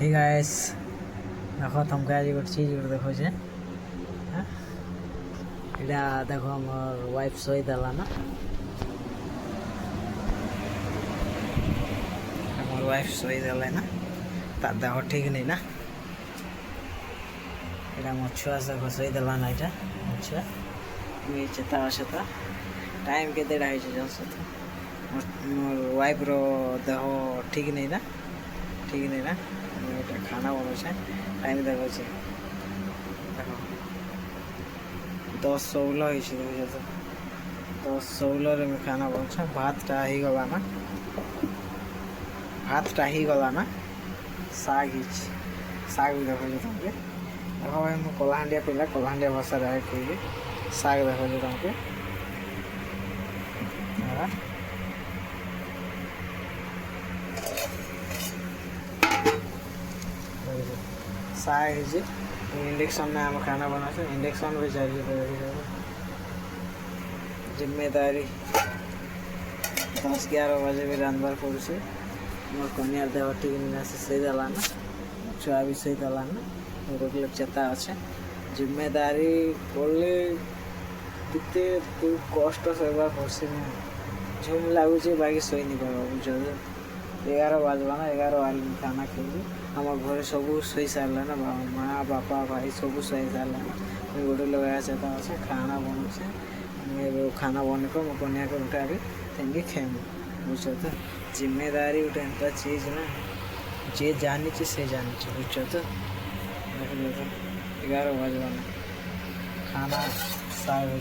hey guys देखो तुमको आज गोटे चीज गोटे देखो जे इटा देखो हमर वाइफ सोई देला ना हमर वाइफ सोई देला ना ता देह ठीक नहीं ना इटा मोर छुआ से सोई देला ना इटा अच्छा मी चेता आछता टाइम के देड़ा है जस मोर वाइफ रो देह ठीक नहीं ना खाना बना टाइम देखो 10:16 10:16 में खाना बना भातटा ही गला ना साग भी देखो तुमके देखो भाई मैं कलाहांडिया पिला कलाहांडिया भाषा रहे कह साग देखो तुमके साग इंडक्शन में हम खाना बना इंडक्शन भी चाहिए जिम्मेदारी 10-11 बजे भी रांधबार पड़े मोर कन्यार देह ठीक नहीं सही देला ना छुआ भी सही देला ना रोग चेता अच्छे जिम्मेदारी पड़े कितने तू कष्ट सहबार पड़े झुम लगुच बाकी शई नहीं पार बुझ 11 बजला ना 11 बजे खाना खेली आम घर सब शई सारा ना माँ बापा भाई सब शई सारा मुझे गोटे लगा चाहता अच्छे खाना बनाऊे खाना बन को मो कन्या को उठा तेंगे खेम बुझ तो जिम्मेदारी गोटे एंता चीज ना जे जानी से जानी बुझ तो 11 बजला ना खाना साग हो